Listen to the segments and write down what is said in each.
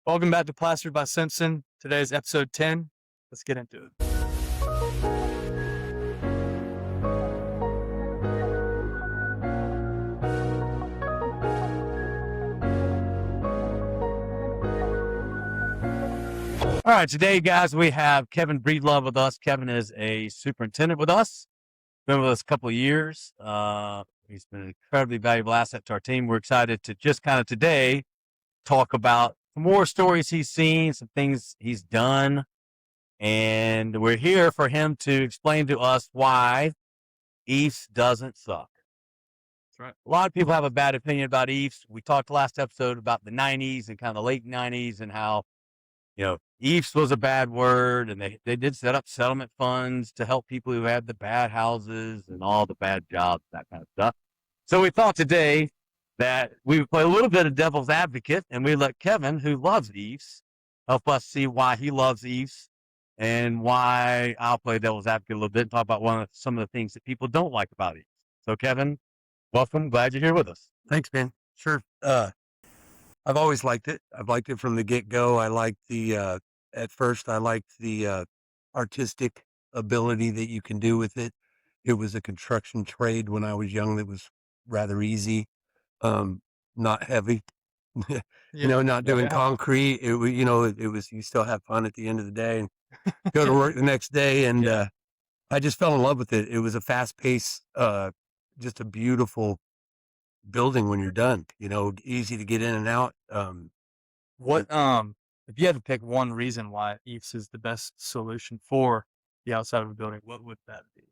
Welcome back to Plastered by Simpson. Today's episode 10. Let's get into it. All right, today, guys, we have Kevin Breedlove with us. Kevin is a superintendent with us. Been with us a couple of years. He's been an incredibly valuable asset to our team. We're excited to just kind of today talk about some more stories he's seen, some things he's done. And we're here for him to explain to us why EIFS doesn't suck. That's right. A lot of people have a bad opinion about EIFS. We talked last episode about the 90s and kind of the late 90s and how, EIFS was a bad word, and they did set up settlement funds to help people who had the bad houses and all the bad jobs, that kind of stuff. So we thought today that we would play a little bit of devil's advocate, and we let Kevin, who loves EIFS, help us see why he loves EIFS and why I'll play devil's advocate a little bit and talk about some of the things that people don't like about EIFS. So Kevin, welcome. Glad you're here with us. Thanks, man. Sure. I've always liked it. I've liked it from the get-go. I liked at first I liked the artistic ability that you can do with it. It was a construction trade when I was young that was rather easy, not heavy, not doing concrete. It was, you still have fun at the end of the day and go to work the next day. And I just fell in love with it. It was a fast pace, just a beautiful building when you're done, easy to get in and out. If you had to pick one reason why EIFS is the best solution for the outside of a building, what would that be?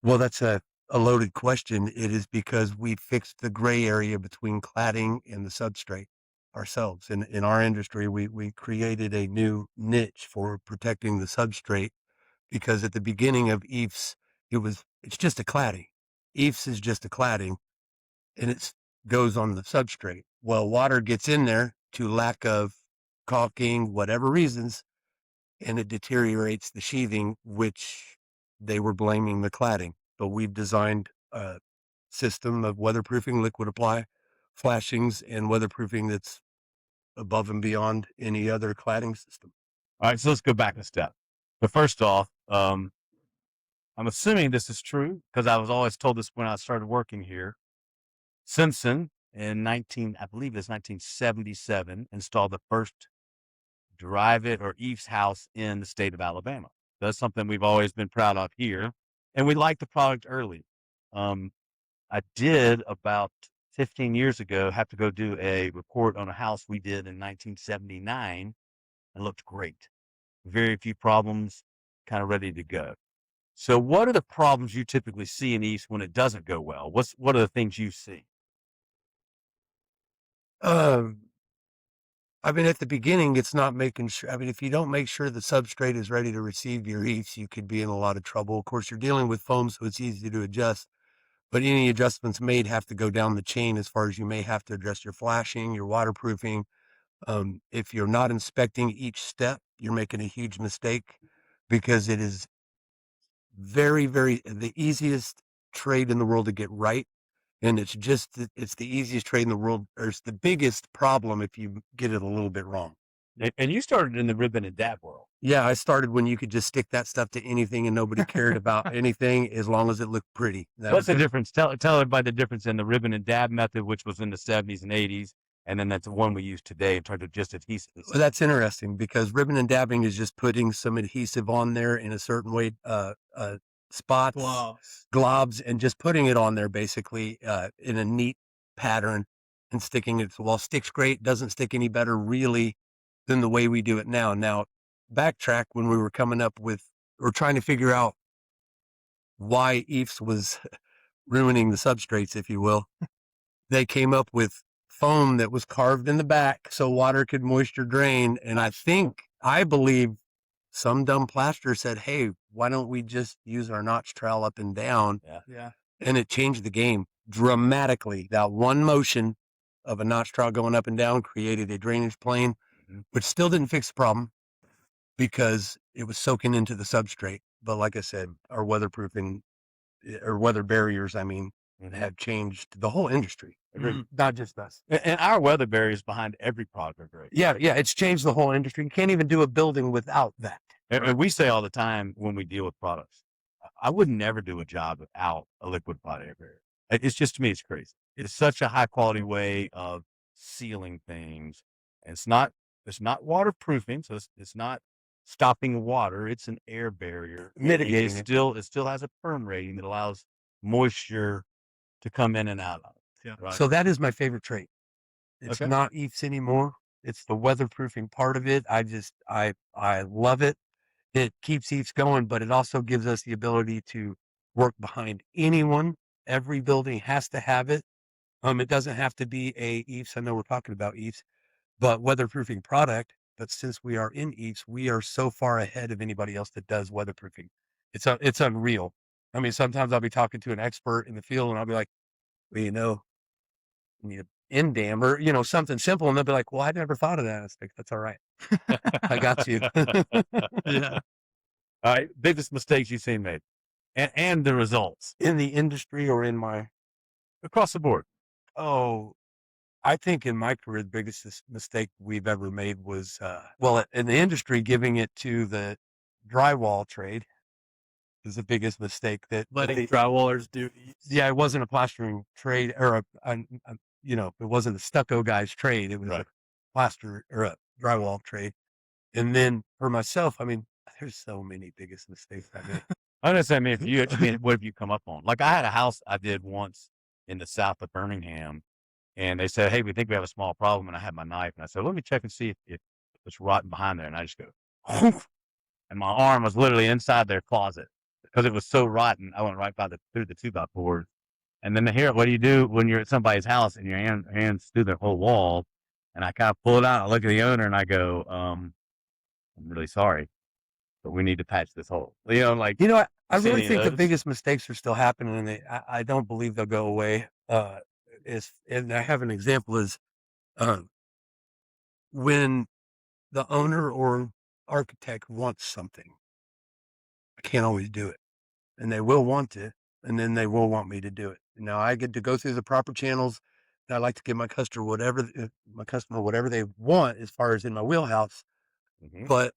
Well, that's a loaded question. It is because we fixed the gray area between cladding and the substrate ourselves. In our industry, we created a new niche for protecting the substrate, because at the beginning of EIFS, it's just a cladding. EIFS is just a cladding, and it goes on the substrate. Well, water gets in there to lack of caulking, whatever reasons, and it deteriorates the sheathing, which they were blaming the cladding. But we've designed a system of weatherproofing, liquid apply, flashings, and weatherproofing that's above and beyond any other cladding system. All right, so let's go back a step. But first off, I'm assuming this is true because I was always told this when I started working here. Simpson in 1977 installed the first drive-it or EIFS house in the state of Alabama. That's something we've always been proud of here, and we liked the product early. I did about 15 years ago have to go do a report on a house we did in 1979. It looked great. Very few problems, kind of ready to go. So what are the problems you typically see in EIFS when it doesn't go well? What are the things you see? At the beginning, it's not making sure. If you don't make sure the substrate is ready to receive your EIFS, you could be in a lot of trouble. Of course, you're dealing with foam, so it's easy to adjust, but any adjustments made have to go down the chain as far as you may have to address your flashing, your waterproofing. If you're not inspecting each step, you're making a huge mistake, because it is very, very the easiest trade in the world to get right. And it's the easiest trade in the world, or it's the biggest problem if you get it a little bit wrong. And you started in the ribbon and dab world. Yeah, I started when you could just stick that stuff to anything and nobody cared about anything as long as it looked pretty. What's the difference? Tell everybody the difference in the ribbon and dab method, which was in the 70s and 80s, and then that's the one we use today in terms of just adhesive. Well, that's interesting, because ribbon and dabbing is just putting some adhesive on there in a certain way, spots, globs, and just putting it on there basically in a neat pattern and sticking it to the wall. Sticks great, doesn't stick any better really than the way we do it now. Now, backtrack when we were coming up with, or trying to figure out why EIFS was ruining the substrates, if you will. They came up with foam that was carved in the back so water could moisture drain. And I believe some dumb plasterer said, hey, why don't we just use our notch trowel up and down? Yeah. And it changed the game dramatically. That one motion of a notch trowel going up and down created a drainage plane, which still didn't fix the problem because it was soaking into the substrate. But like I said, our weatherproofing, or weather barriers, have changed the whole industry, not just us. And our weather barriers behind every product are great. Yeah, it's changed the whole industry. You can't even do a building without that. And we say all the time when we deal with products, I would never do a job without a liquid hot air barrier. It's just, to me, it's crazy. It's such a high quality way of sealing things. And it's not waterproofing, so it's not stopping water. It's an air barrier. Mitigating it. It still has a perm rating that allows moisture to come in and out of it. Yeah. Right? So that is my favorite trait. It's Okay. not EIFS anymore. It's the weatherproofing part of it. I love it. It keeps EIFS going, but it also gives us the ability to work behind anyone. Every building has to have it. It doesn't have to be a EIFS. I know we're talking about EIFS, but weatherproofing product. But since we are in EIFS, we are so far ahead of anybody else that does weatherproofing. It's unreal. I mean, sometimes I'll be talking to an expert in the field and I'll be like, well, you need an end dam or, something simple. And they'll be like, well, I never thought of that. It's like, that's all right. I got you. Yeah. All right. Biggest mistakes you've seen made and the results In the industry or in my, across the board. oh, I think in my career, the biggest mistake we've ever made was, in the industry, giving it to the drywall trade is the biggest mistake that Letting drywallers do. yeah, it wasn't a plastering trade or it wasn't a stucco guy's trade. It was Right. a plaster or a drywall trade. And then for myself, I mean, there's so many biggest mistakes I made. I was gonna say, what have you come up on? Like I had a house I did once in the south of Birmingham, and they said, "Hey, we think we have a small problem." And I had my knife, and I said, "Let me check and see if it's rotten behind there." And I just go, and my arm was literally inside their closet because it was so rotten. I went right through the 2x4. And then here, what do you do when you're at somebody's house and your hands through their whole wall? And I kind of pull it out. I look at the owner and I go, "I'm really sorry, but we need to patch this hole." Like I see really any of think the those? biggest mistakes are still happening, and I don't believe they'll go away. And I have an example is when the owner or architect wants something, I can't always do it, and they will want it, and then they will want me to do it. Now I get to go through the proper channels. And I like to give my customer whatever they want as far as in my wheelhouse. Mhm. But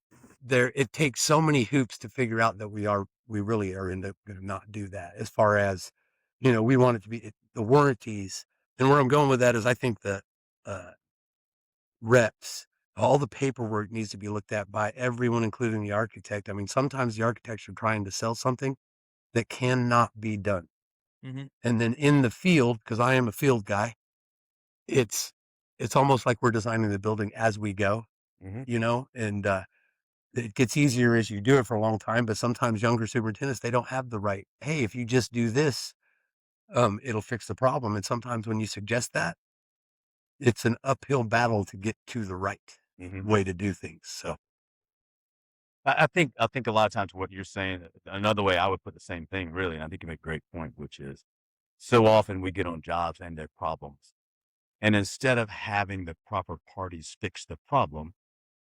it takes so many hoops to figure out that we really are going to not do that. As far as, we want it to be the warranties. And where I'm going with that is I think the uh, reps, all the paperwork needs to be looked at by everyone, including the architect. I mean, sometimes the architects are trying to sell something that cannot be done. Mm-hmm. And then in the field, because I am a field guy, it's almost like we're designing the building as we go, Mhm. and it gets easier as you do it for a long time, but sometimes younger superintendents, they don't have the right, hey, if you just do this, it'll fix the problem. And sometimes when you suggest that, it's an uphill battle to get to the right Mhm. way to do things. So I think a lot of times what you're saying, another way I would put the same thing, really, and I think you make a great point, which is so often we get on jobs and there are problems, and instead of having the proper parties fix the problem,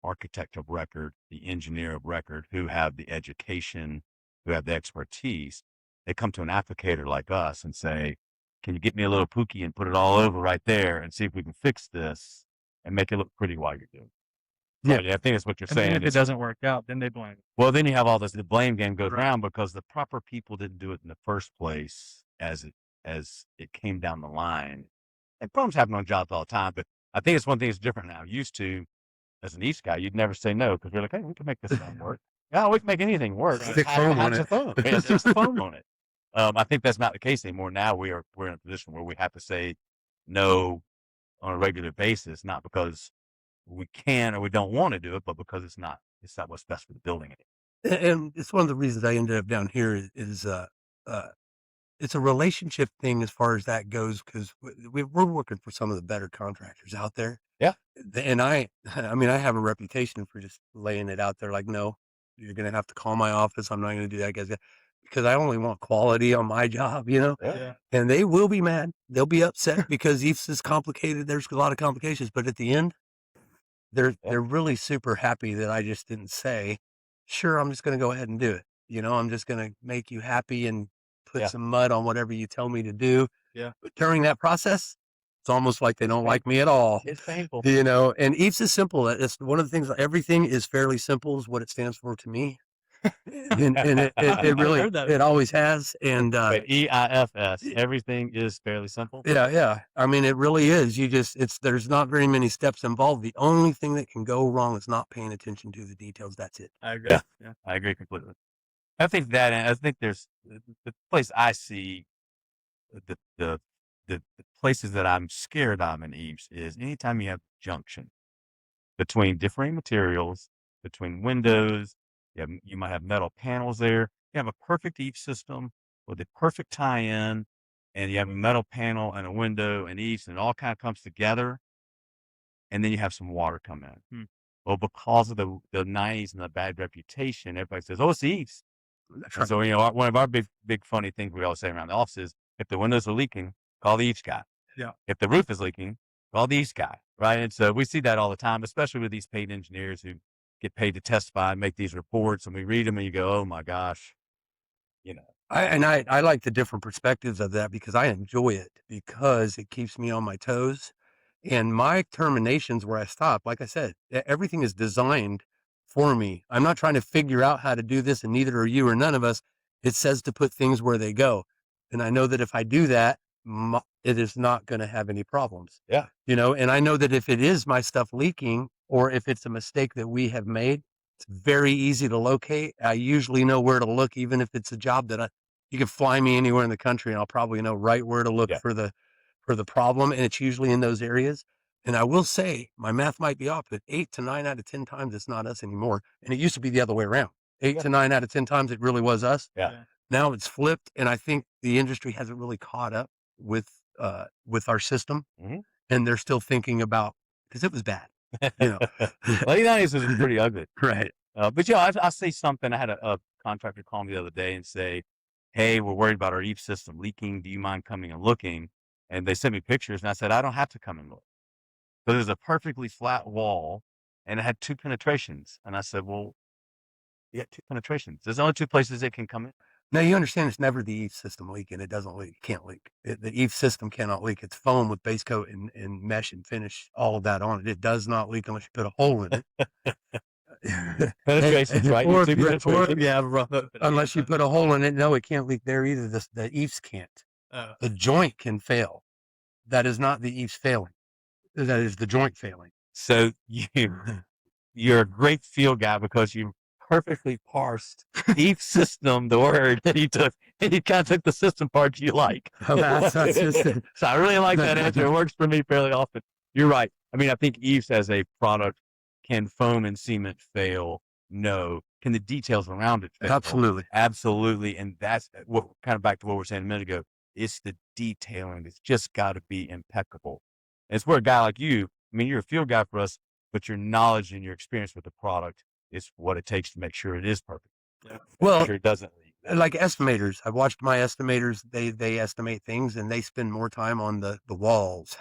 architect of record, the engineer of record, who have the education, who have the expertise, they come to an applicator like us and say, "Can you get me a little pookie and put it all over right there and see if we can fix this and make it look pretty while you're doing it?" yeah, Right, I think that's what you're And then saying. if it doesn't work out, then they blame it. Well, then you have all this, the blame game goes Right. around because the proper people didn't do it in the first place as it came down the line. And problems happen on jobs all the time, but I think it's one thing that's different now. Used to, as an East guy, you'd never say no because you're like, "Hey, we can make this thing work." Yeah, we can make anything work. Right. stick foam on Patch the it. phone. Yeah, stick the phone on it. I think that's not the case anymore. Now we're in a position where we have to say no on a regular basis, not because we can or we don't want to do it, but because it's not what's best for the building. And it's one of the reasons I ended up down here is uh, it's a relationship thing as far as that goes, because we're working for some of the better contractors out there. Yeah. And I mean, I have a reputation for just laying it out there like, no, you're going to have to call my office. I'm not going to do that, guys, because I only want quality on my job. Yeah. And they will be mad. They'll be upset because EIFS is complicated. There's a lot of complications, but at the end, they're really super happy that I just didn't say, sure, I'm just going to go ahead and do it. I'm just going to make you happy and put some mud on whatever you tell me to do. Yeah. But during that process, it's almost like they don't like me at all. It's painful. You know, and EIFS is simple. It's one of the things, everything is fairly simple is what it stands for to me. And it really, it always has. And, But EIFS, everything is fairly simple. yeah. I mean, it really is. There's not very many steps involved. The only thing that can go wrong is not paying attention to the details. That's it. I agree. Yeah. I agree completely. I think there's the place I see the places that I'm scared of in EIFS is anytime you have junction between differing materials, between windows, you might have metal panels there. You have a perfect EIFS system with a perfect tie-in, and you have a metal panel and a window and EIFS, and it all kind of comes together, and then you have some water come in. Well, because of the 90s and the bad reputation, everybody says, "Oh, it's EIFS." That's And right. so, one of our big funny things we always say around the office is, if the windows are leaking, call the EIFS guy. Yeah. If the roof is leaking, call the EIFS guy, right? And so we see that all the time, especially with these paid engineers who get paid to testify and make these reports, and we read them and you go, "Oh my gosh," you know. I like the different perspectives of that because I enjoy it because it keeps me on my toes. And my terminations where I stop, like I said, everything is designed for me. I'm not trying to figure out how to do this, and neither are you or none of us. It says to put things where they go. And I know that if I do that, it is not going to have any problems. Yeah. You know, and I know that if it is my stuff leaking or if it's a mistake that we have made, it's very easy to locate. I usually know where to look, even if it's a job that you can fly me anywhere in the country and I'll probably know right where to look for the problem. And it's usually in those areas. And I will say my math might be off, but 8 to 9 out of 10 times it's not us anymore. And it used to be the other way around. 8 to 9 out of 10 times it really was us. Yeah. Now it's flipped. And I think the industry hasn't really caught up with our system. And they're still thinking about, because it was bad. You know, late 90s was pretty ugly. Right. But I say something. I had a contractor call me the other day and say, "Hey, we're worried about our EIFS system leaking. Do you mind coming and looking?" And they sent me pictures, and I said, "I don't have to come and look." So there's a perfectly flat wall, and it had 2 penetrations. And I said, "Well, you got 2 penetrations. There's only 2 places it can come in." Now you understand it's never the EIFS system leaking. It doesn't leak. It can't leak. The EIFS system cannot leak. It's foam with base coat and mesh and finish, all of that on it. It does not leak unless you put a hole in it. Penetrations, right? Unless you put a hole in it. No, it can't leak there either. The EIFS can't. The joint can fail. That is not the EIFS failing. That is the joint failing. So you're a great field guy because you perfectly parsed each system, the word that he took, and he kind of took the system part you like. So I really like that answer. It works for me fairly often. You're right. I mean, I think EIFS as a product, can foam and cement fail? No. Can the details around it fail? Absolutely. Absolutely. And that's what kind of back to what we were saying a minute ago. It's the detailing. It's just got to be impeccable. And it's where a guy like you, I mean, you're a field guy for us, but your knowledge and your experience with the product is what it takes to make sure it is perfect. Yeah. Well, sure it doesn't leak. Like estimators, I've watched my estimators. They estimate things and they spend more time on the walls.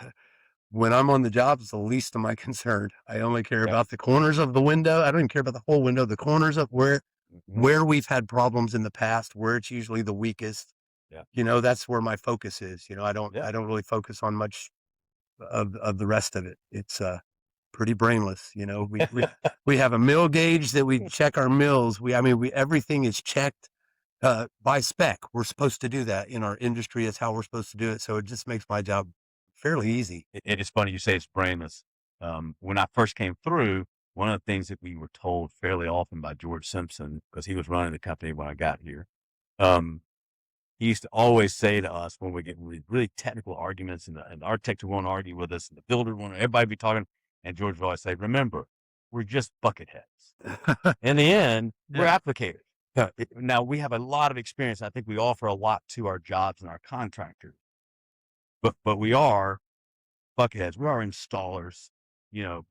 When I'm on the job, it's the least of my concern. I only care about the corners of the window. I don't even care about the whole window. The corners of where we've had problems in the past, where it's usually the weakest. Yeah. You know, that's where my focus is. You know, I don't really focus on much of the rest of it. It's pretty brainless. You know, we have a mill gauge that we check our mills. Everything is checked by spec. We're supposed to do that in our industry. It's how we're supposed to do it. So it just makes my job fairly easy. It is funny you say it's brainless. When I first came through, one of the things that we were told fairly often by George Simpson, because he was running the company when I got here, he used to always say to us when we get really technical arguments and the architect would want to argue with us and the builder would, everybody be talking, and George would always say, "Remember, we're just bucket heads. In the end, we're applicators." Yeah. Now, we have a lot of experience. I think we offer a lot to our jobs and our contractors. But we are bucketheads. We are installers,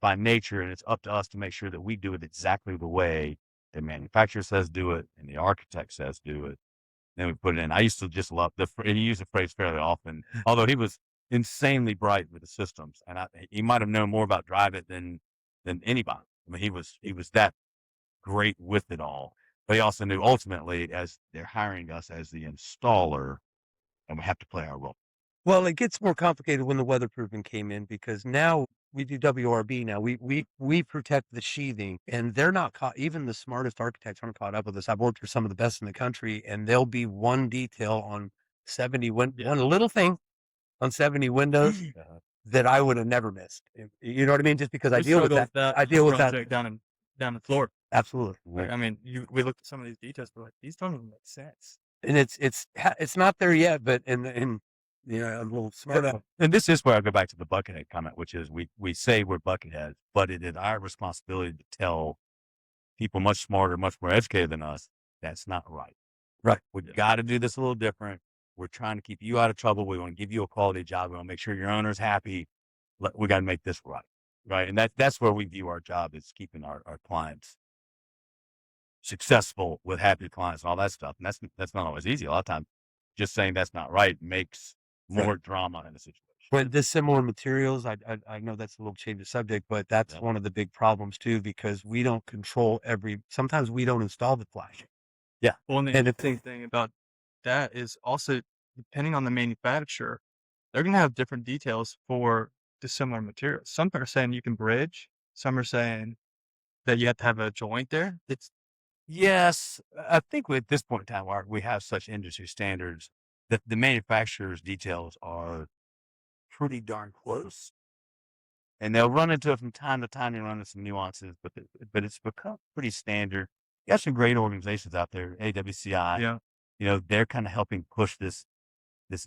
by nature, and it's up to us to make sure that we do it exactly the way the manufacturer says do it and the architect says do it. Then we put it in. I used to just love he used the phrase fairly often, although he was insanely bright with the systems, and he might have known more about drive it than anybody. I mean, he was that great with it all. But he also knew ultimately, as they're hiring us as the installer, and we have to play our role. Well, it gets more complicated when the weatherproofing came in because now we do WRB now. We protect the sheathing, and they're not caught. Even the smartest architects aren't caught up with us. I've worked for some of the best in the country, and there'll be one detail on 70 one little thing on 70 windows that I would have never missed. You know what I mean? Just because I deal with that. I deal with that down in Florida. absolutely. Like, I mean, we looked at some of these details, but like these don't even make sense. And it's not there yet, but and you know, I'm a little smart. And this is where I go back to the buckethead comment, which is we say we're bucketheads, but it is our responsibility to tell people much smarter, much more educated than us, that's not right. Right. We've got to do this a little different. We're trying to keep you out of trouble. We want to give you a quality job. We want to make sure your owner's happy. We got to make this right. Right. And that's where we view our job is keeping our clients successful with happy clients and all that stuff. And that's not always easy. A lot of times just saying that's not right makes more drama in the situation. When dissimilar materials, I know that's a little change of subject, but that's one of the big problems too, because we don't control sometimes we don't install the flashing. Yeah. Well, and the interesting thing about that is also depending on the manufacturer, they're going to have different details for dissimilar materials. Some are saying you can bridge. Some are saying that you have to have a joint there. Yes, I think at this point in time, we have such industry standards that the manufacturer's details are pretty darn close. And they'll run into it from time to time and run into some nuances, but it's become pretty standard. You got some great organizations out there, AWCI. Yeah. You know, they're kind of helping push this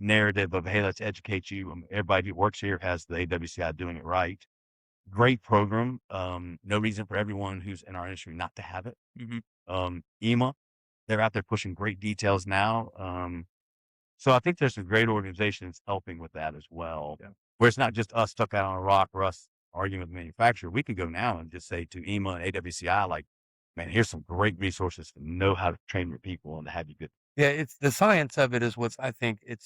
narrative of, hey, let's educate you. Everybody who works here has the AWCI doing it right. Great program. No reason for everyone who's in our industry not to have it. EMA, they're out there pushing great details now. So I think there's some great organizations helping with that as well. Yeah. Where it's not just us stuck out on a rock or us arguing with the manufacturer. We could go now and just say to EMA and AWCI, like, man, here's some great resources to know how to train your people and to have you good. Yeah, it's the science of it is what's I think it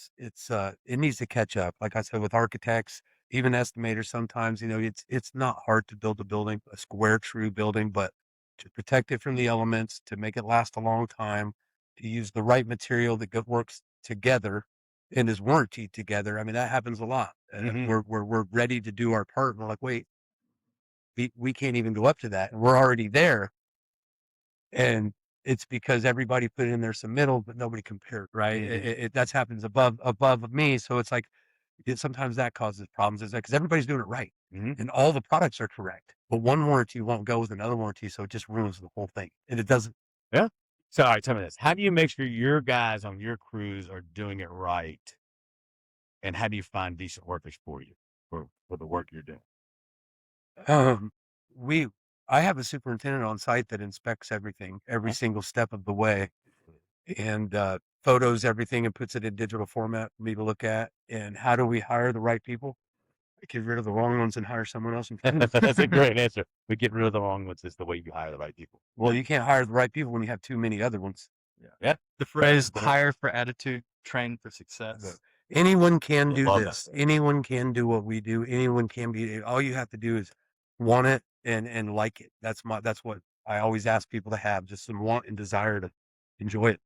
needs to catch up. Like I said, with architects, even estimators, sometimes, you know, it's not hard to build a building, a square true building, but to protect it from the elements, to make it last a long time, to use the right material that works together and is warranted together. I mean, that happens a lot. We're ready to do our part, and we're like, wait, we can't even go up to that, and we're already there. And it's because everybody put in their submittal, but nobody compared, right? That's happens above me. So it's like, sometimes that causes problems. Is that because everybody's doing it right and all the products are correct, but one warranty won't go with another warranty. So it just ruins the whole thing. And it doesn't. Yeah. So, all right, tell me this. How do you make sure your guys on your crews are doing it right? And how do you find decent workers for you for the work you're doing? I have a superintendent on site that inspects everything, every single step of the way, and photos everything and puts it in digital format for me to look at. And how do we hire the right people? Get rid of the wrong ones and hire someone else. That's a great answer. We get rid of the wrong ones is the way you hire the right people. Well, you can't hire the right people when you have too many other ones. Yeah. The phrase hire for attitude, train for success. Anyone can do Love this. Anyone can do what we do. Anyone can be. All you have to do is want it and like it. That's what I always ask people to have, just some want and desire to enjoy it.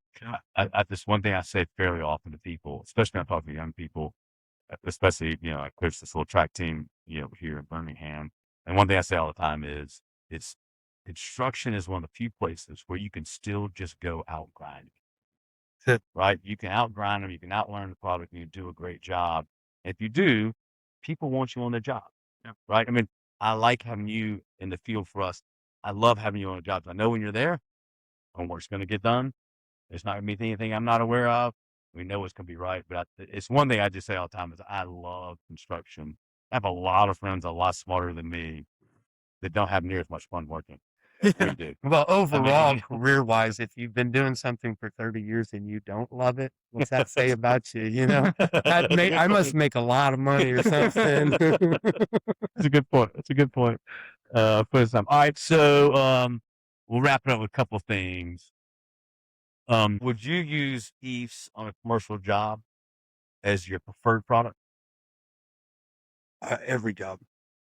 I this one thing I say fairly often to people, especially when I'm talking to young people, especially, you know, I coach this little track team, you know, here in Birmingham. And one thing I say all the time is construction is one of the few places where you can still just go out grinding. Right? You can outgrind them, you can outlearn the product, and you do a great job. If you do, people want you on their job. Yeah. Right? I mean, I like having you in the field for us. I love having you on a job. I know when you're there, homework's going to get done. There's not going to be anything I'm not aware of. We know it's going to be right. But it's one thing I just say all the time is I love construction. I have a lot of friends a lot smarter than me that don't have near as much fun working. We do. Well, overall, career-wise, if you've been doing something for 30 years and you don't love it, what's that say about you? You know, I must make a lot of money or something. That's a good point. That's a good point. All right, so we'll wrap it up with a couple of things. Would you use EIFS on a commercial job as your preferred product? Every job.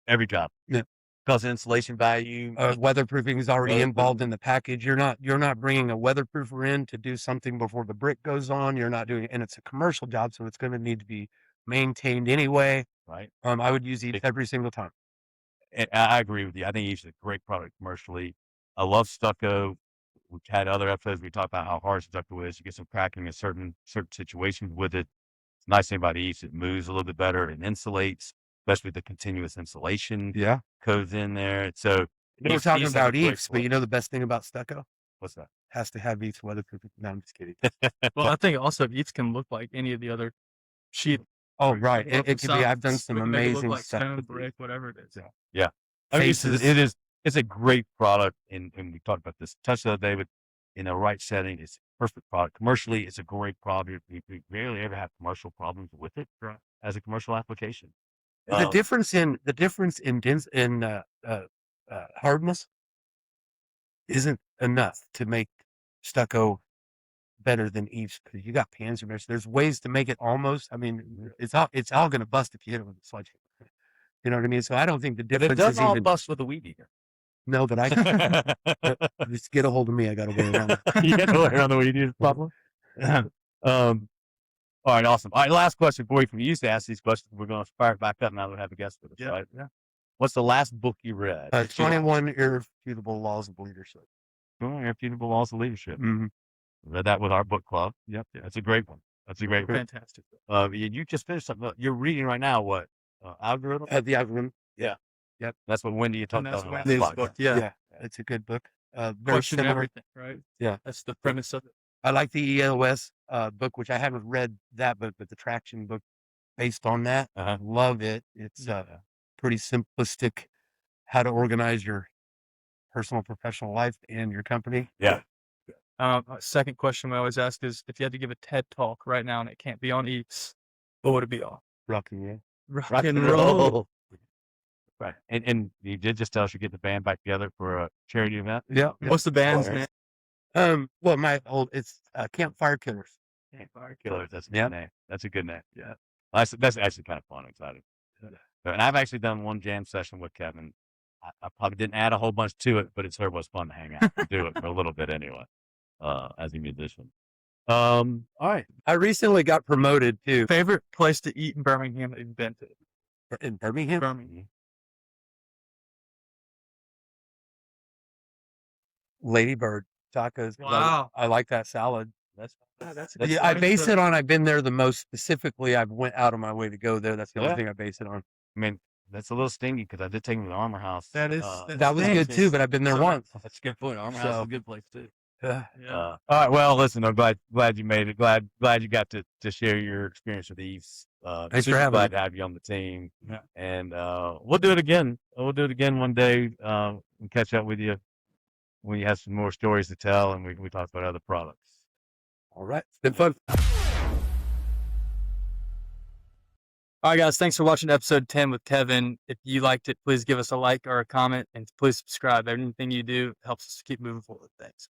Every job. Yeah. because of insulation value. Weatherproofing is already Weatherproof. involved in the package. You're not bringing a weatherproofer in to do something before the brick goes on. You're not doing it, and it's a commercial job, so it's going to need to be maintained anyway. Right. I would use EIFS every single time. And I agree with you. I think EIFS is a great product commercially. I love stucco. We've had other episodes we talked about how hard stucco is. You get some cracking in certain situations with it. The nice thing about EIFS, it moves a little bit better and insulates, especially the continuous insulation goes in there. So we're talking about EIFS, but you know the best thing about stucco? What's that? Has to have EIFS weatherproofing. No, I'm just kidding. Well, I think also EIFS can look like any of the other sheet. Oh, right. It could be. I've done some amazing like stuff. stone, brick, whatever it is. Yeah. I mean, it's a great product, and we talked about this touch the other day, but in the right setting, it's a perfect product. Commercially, it's a great product. We rarely ever have commercial problems with it as a commercial application. The difference in hardness isn't enough to make stucco better than EIFS, because you got panzer mesh. There's ways to make it almost. I mean, it's all going to bust if you hit it with a sledgehammer. You know what I mean? So I don't think the difference it doesn't is all even bust with a weed eater. No, but I just get a hold of me. I got to wear around. You got to wear around the weed eater problem. All right, awesome. All right, last question for you. From you used to ask these questions, we're going to fire it back up now that we have a guest with us. Right? Yeah. What's the last book you read? 21 Irrefutable Laws of Leadership. Irrefutable Laws of Leadership. Mm-hmm. Read that with our book club. Yep. That's a great one. That's a great one. Fantastic. You just finished something. You're reading right now what? Algorithm? The Algorithm. Yeah. Yep. That's what Wendy you talked about. Book. Yeah. It's a good book. Very Question similar. everything, right? Yeah. That's the premise of it. I like the EOS book, which I haven't read that book, but the traction book based on that. Love it. It's pretty simplistic how to organize your personal, professional life and your company. Yeah. Second question we always ask is, if you had to give a TED talk right now and it can't be on EIFS, what would it be on? Rock and roll. Rock and roll. Right. And you did just tell us you're getting the band back together for a charity event. Yeah. What's the band's name? Well, it's Campfire Killers. Campfire Killers. That's a good name. That's a good name. Yeah. That's actually kind of fun and exciting. And I've actually done one jam session with Kevin. I probably didn't add a whole bunch to it, but it sure was fun to hang out and do it for a little bit anyway, as a musician. All right. I recently got promoted to Favorite place to eat in Birmingham that you've been to? in Birmingham. Ladybird tacos. Wow. I like that salad. I base it on. I've been there the most specifically. I went out of my way to go there. That's the only thing I base it on. I mean, that's a little stingy because I did take him to the Armor House. That was good too, but I've been there once. That's a good point. Armor House is a good place too. Yeah. All right. Well, listen, I'm glad you made it. Glad you got to share your experience with EIFS. Thanks for having glad me. to have you on the team. Yeah. And we'll do it again. We'll do it again one day and catch up with you when you have some more stories to tell and we talk about other products. All right. It's been fun. All right, guys. Thanks for watching episode 10 with Kevin. If you liked it, please give us a like or a comment, and please subscribe. Anything you do helps us to keep moving forward. Thanks.